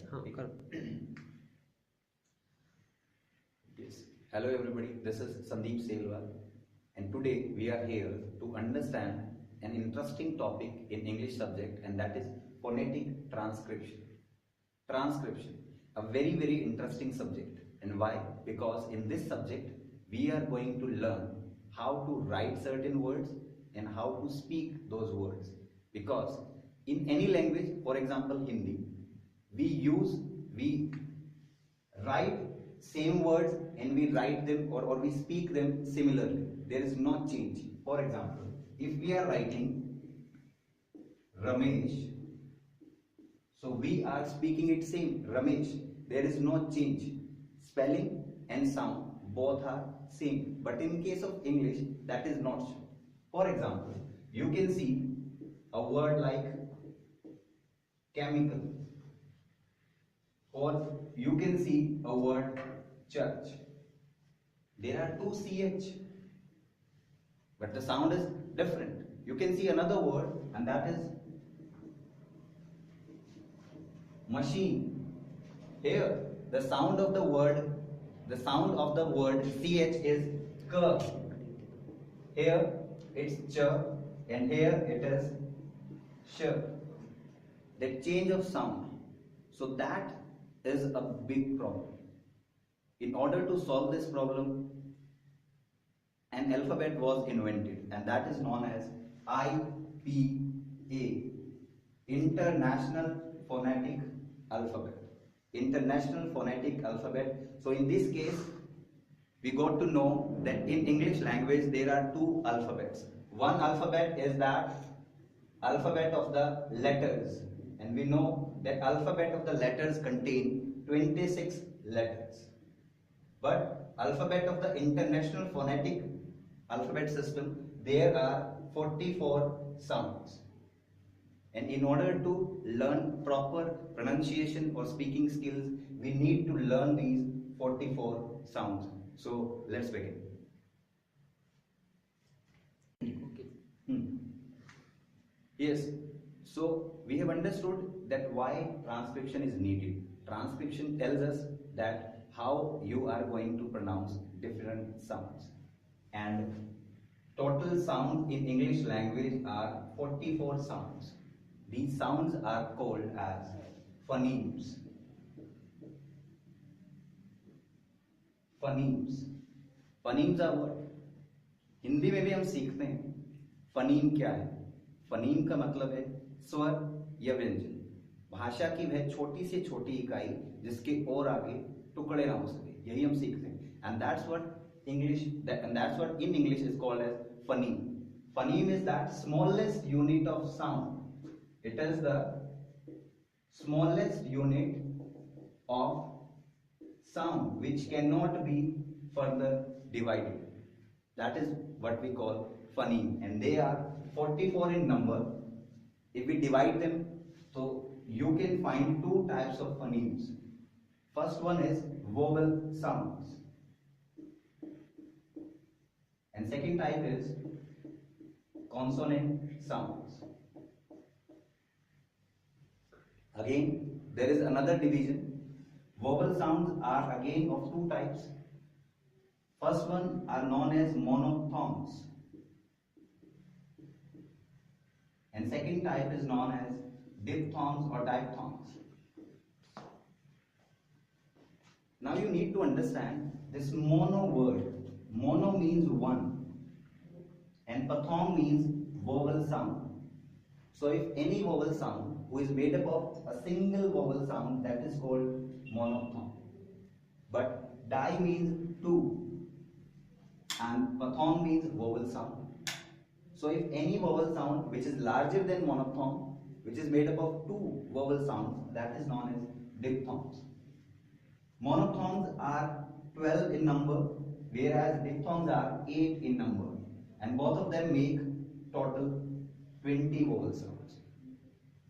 हाँ कर Yes. Hello everybody, this is Sandeep Sailwal and today we are here to understand an interesting topic in English subject, and that is phonetic transcription. Transcription, a very interesting subject. And why? Because in this subject we are going to learn how to write certain words and how to speak those words. Because in any language, for example Hindi, we write same words and we write them or we speak them similarly. There is no change. For example, if we are writing Ramesh, so we are speaking it same, Ramesh. There is no change. Spelling and sound both are same. But in case of English, that is not so. For example, you can see a word like chemical, or you can see a word church. There are two CH, but the sound is different. You can see another word, and that is machine. Here the sound of the word CH is k. Here it's ch and here it is sh. The change of sound. So that is a big problem. In order to solve this problem, an alphabet was invented, and that is known as IPA, International Phonetic Alphabet. International Phonetic Alphabet. So in this case, we got to know that in English language there are two alphabets. One alphabet is that alphabet of the letters, and we know that alphabet of the letters contain 26 letters. But alphabet of the International Phonetic Alphabet System, there are 44 sounds. And in order to learn proper pronunciation or speaking skills, we need to learn these 44 sounds. So let's begin. Yes, so we have understood that why transcription is needed. Transcription tells us that how you are going to pronounce different sounds. And total sounds in English language are 44 sounds. These sounds are called as phonemes. Phonemes. Phonemes are what? Hindi में भी हम सीखते हैं phoneme क्या है. Phoneme का मतलब है स्वर या व्यंजन. भाषा की वह छोटी से छोटी इकाई जिसके और आगे टुकड़े ना हो सके, यही हम सीखते हैं. And that's what in English is called as phoneme. Phoneme is that smallest unit of sound. It is the smallest unit of sound which cannot be further divided. That is what we call phoneme, and they are 44 in number. If we divide them, so you can find two types of phonemes. First one is vowel sounds, and second type is consonant sounds. Again, there is another division. Vowel sounds are again of two types. First one are known as monophthongs, and second type is known as diphthongs or diphthongs. Now you need to understand this mono word. Mono means one and pathong means vowel sound. So if any vowel sound who is made up of a single vowel sound, that is called monophthong. But di means two and pathong means vowel sound. So if any vowel sound which is larger than monophthong, which is made up of two vowel sounds, that is known as diphthongs. Monophthongs are 12 in number, whereas diphthongs are 8 in number, and both of them make total 20 vowel sounds.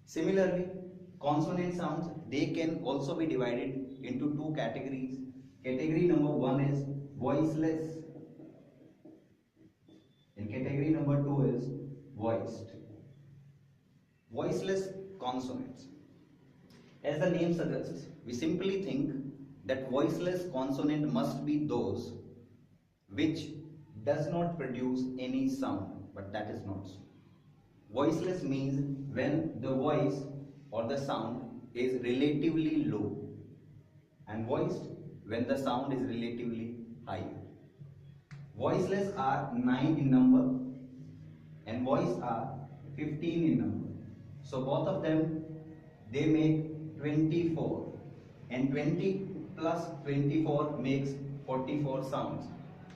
Similarly, consonant sounds, they can also be divided into two categories. Category number 1 is voiceless, and category number 2 is voiced. Voiceless consonants. As the name suggests, we simply think that voiceless consonant must be those which does not produce any sound, but that is not so. Voiceless means when the voice or the sound is relatively low, and voiced when the sound is relatively high. Voiceless are 9 in number and voiced are 15 in number. So both of them, they make 24, and 20 plus 24 makes 44 sounds.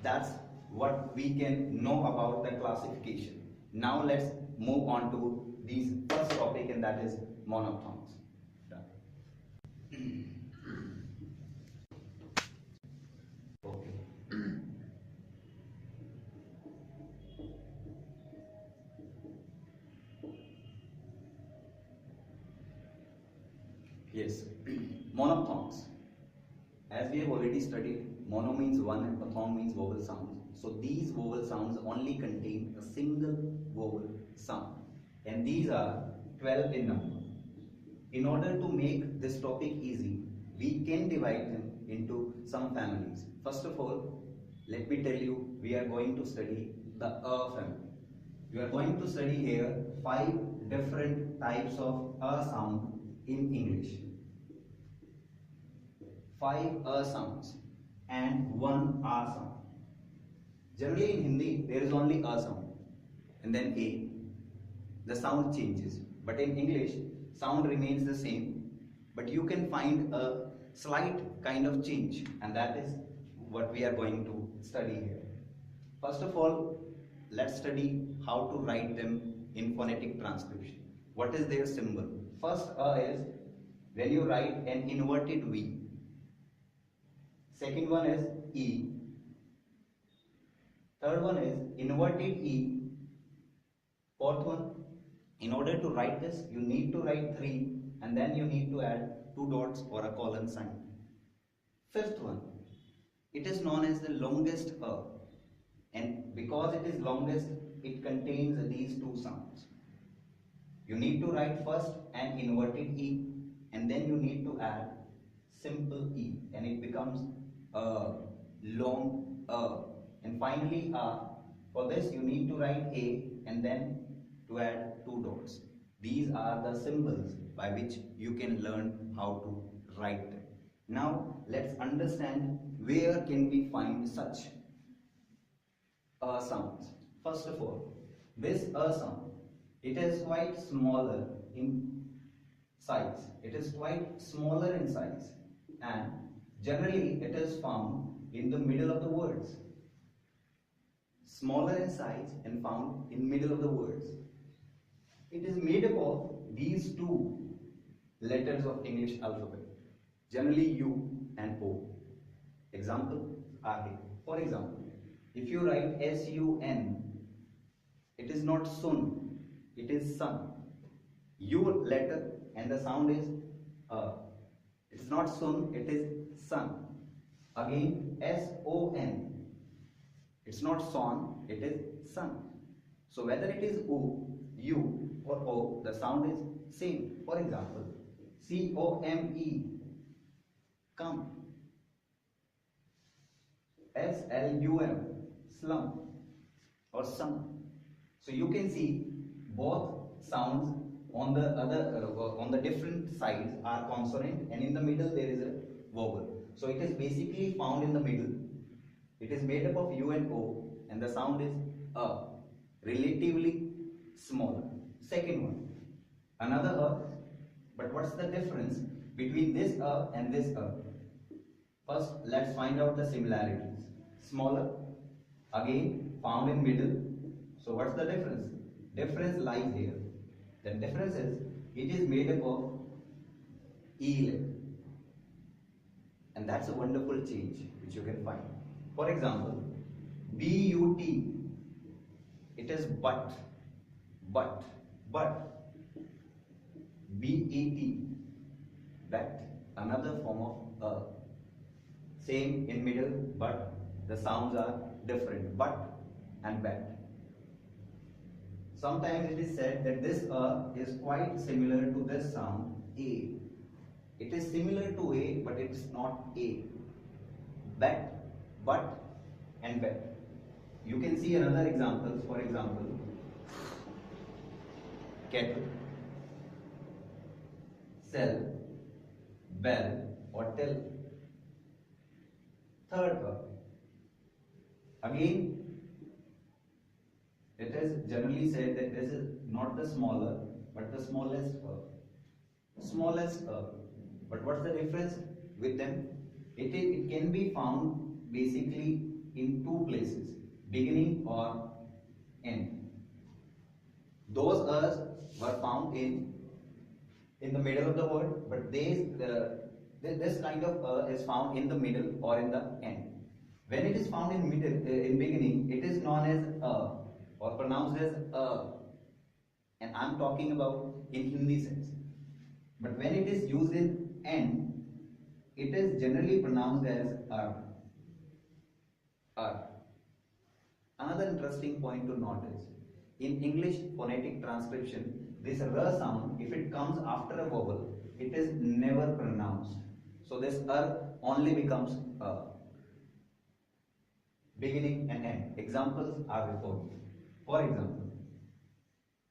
That's what we can know about the classification. Now let's move on to this first topic, and that is monophthongs. Okay. Yes, monophthongs. As we have already studied, mono means one and pathong means vowel sounds. So these vowel sounds only contain a single vowel sound, and these are 12 in number. In order to make this topic easy, we can divide them into some families. First of all, let me tell you, we are going to study the family. We are going to study here 5 different types of sound in English. 5 sounds and 1 sound. Generally in Hindi, there is only sound and then a. The sound changes. But in English, sound remains the same, but you can find a slight kind of change, and that is what we are going to study here. First of all, let's study how to write them in phonetic transcription. What is their symbol? First is when you write an inverted V. Second one is E. Third one is inverted E. Fourth one, in order to write this, you need to write 3 and then you need to add 2 dots or a colon sign. Fifth one, it is known as the longest and because it is longest, it contains these 2 sounds. You need to write first an inverted E and then you need to add simple E, and it becomes a long and finally for this you need to write A and then to add 2 dots. These are the symbols by which you can learn how to write them. Now let's understand where can we find such sounds. First of all, this sound, it is quite smaller in size. It is quite smaller in size, and generally it is found in the middle of the words. Smaller in size and found in middle of the words. It is made up of these 2 letters of English alphabet, generally U and O. Example are here. For example, if you write S-U-N, it is not sun, it is sun. U letter and the sound is it is not sun, it is sun. Again, S-O-N, it's not son, it is sun. So whether it is U, U or O, the sound is same. For example, C-O-M-E, come. S-L-U-M, slum or sum. So you can see both sounds on the on the different sides are consonant, and in the middle there is a vowel. So it is basically found in the middle. It is made up of U and O, and the sound is relatively smaller. Second one, another but what's the difference between this and this First, let's find out the similarities. Smaller, again found in middle. So what's the difference? Difference lies here. The difference is it is made up of E letter, and that's a wonderful change which you can find. For example, B-U-T, it is but, B-E-T, bet, another form of same in middle, but the sounds are different, but and bet. Sometimes it is said that this is quite similar to this sound A. It is similar to A, but it is not A. Bet, but, and bet. You can see another examples. For example, kettle, sell, bell, or tell. Third verb. Again, it is generally said that this is not the smaller, but the smallest verb. Smallest verb. But what's the difference with them? It can be found basically in two places, beginning or end. Those ers were found in the middle of the word, but this kind of is found in the middle or in the end. When it is found in middle, in beginning, it is known as or pronounced as and I'm talking about in Hindi sense. But when it is used in end, it is generally pronounced as ar. Another interesting point to note is in English phonetic transcription, this r sound, if it comes after a vowel, it is never pronounced. So this only becomes beginning and end. Examples are before you. For example,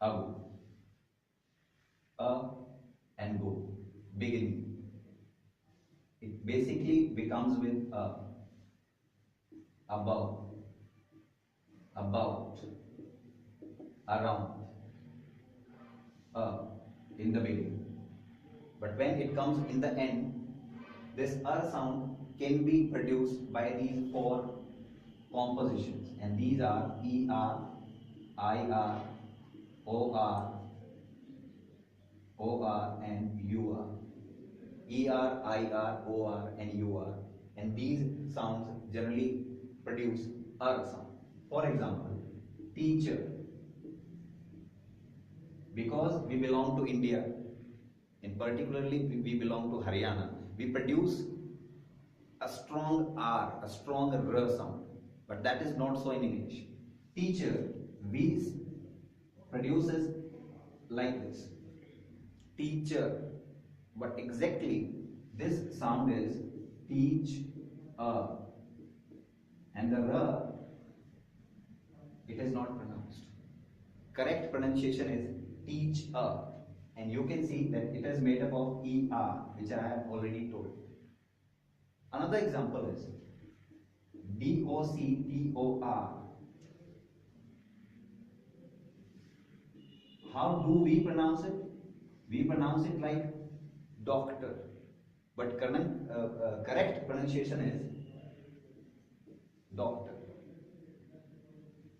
agu, and go, beginning. It basically becomes with above, about, around, in the beginning. But when it comes in the end, this sound can be produced by these four compositions, and these are ER, IR, OR, OR, and UR. ER, IR, OR, and UR. And these sounds generally produce sound. For example, teacher. Because we belong to India, and particularly we belong to Haryana, we produce a strong R, a strong R sound. But that is not so in English. Teacher, we produces like this. Teacher. But exactly this sound is teach, and the R, it is not pronounced. Correct pronunciation is teach, and you can see that it is made up of ER, which I have already told. Another example is DOCTOR. How do we pronounce it? We pronounce it like doctor, but correct pronunciation is doctor.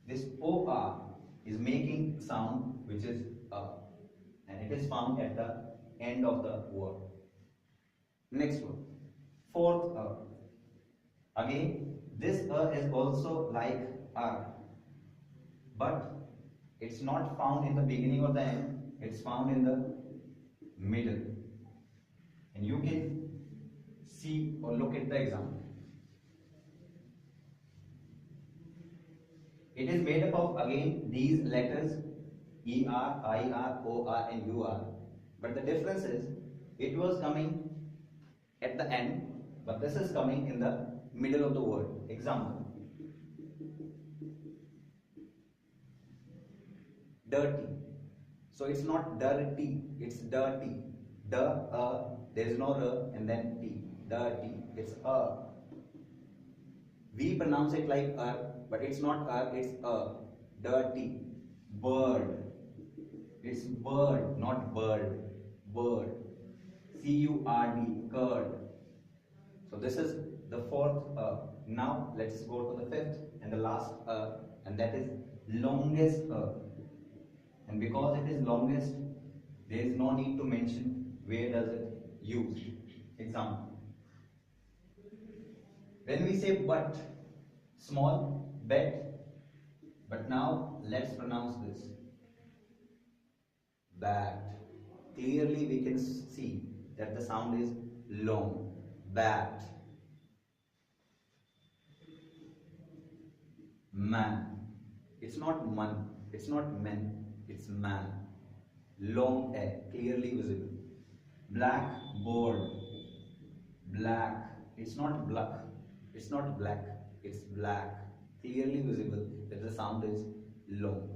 This OR is making sound which is and it is found at the end of the word. Next one, fourth again this is also like but it's not found in the beginning or the end, it's found in the middle. And you can see or look at the example. It is made up of again these letters ER, IR, OR, and UR. But the difference is it was coming at the end, but this is coming in the middle of the word. Example, dirty. So it's not dirty, it's dirty. There is no r and then t. Dirty. It's a. We pronounce it like but it's not it's a. Dirty. Bird. It's bird, not bird. Bird. CURD. Curd. So this is the fourth. Now let's go to the fifth and the last, and that is longest. And because it is longest, there is no need to mention where does it use. Example. When we say but, small, bet, but now let's pronounce this. Bat. Clearly we can see that the sound is long. Bat. Man. It's not man, it's not men, it's man. Long hair, clearly visible. Blackboard. Black. It's not black. It's not black. It's black. Clearly visible that the sound is long.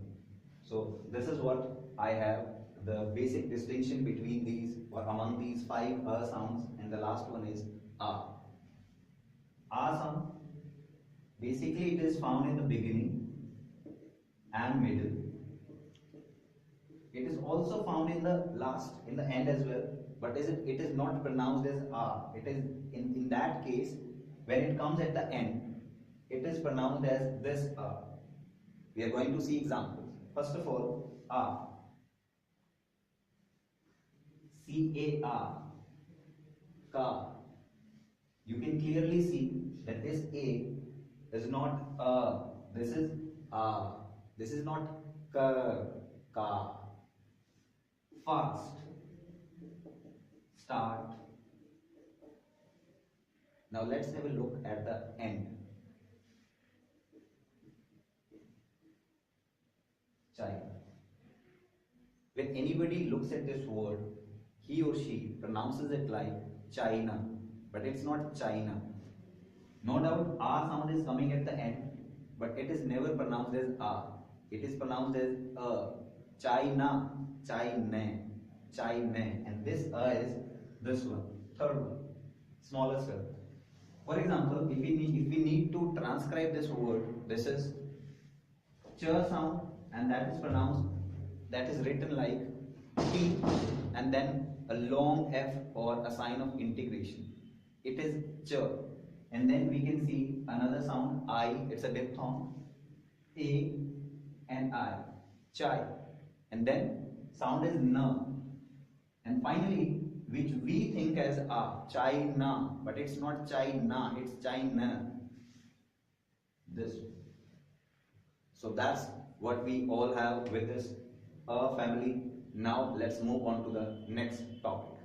So this is what I have, the basic distinction between these or among these five sounds, and the last one is a. A sound, basically it is found in the beginning and middle. It is also found in the last, in the end as well, but it is not pronounced as a. It is in that case, when it comes at the end, it is pronounced as this a. We are going to see examples. First of all, a. C-A-R. Car. You can clearly see that this A is not a. This is a. This is not car. Fast. Start. Now let's have a look at the end. China. When anybody looks at this word, he or she pronounces it like China, but it's not China. No doubt R sound is coming at the end, but it is never pronounced as R. It is pronounced as China, China, China, and this is this one, third one, smaller cell. For example, if we need to transcribe this word, this is ch sound, and that is pronounced, that is written like T, and then a long F or a sign of integration. It is ch, and then we can see another sound I. It's a diphthong. A and I, chai, and then sound is na, and finally which we think as a, China, but it's not China, it's China. This. So that's what we all have with this family. Now let's move on to the next topic.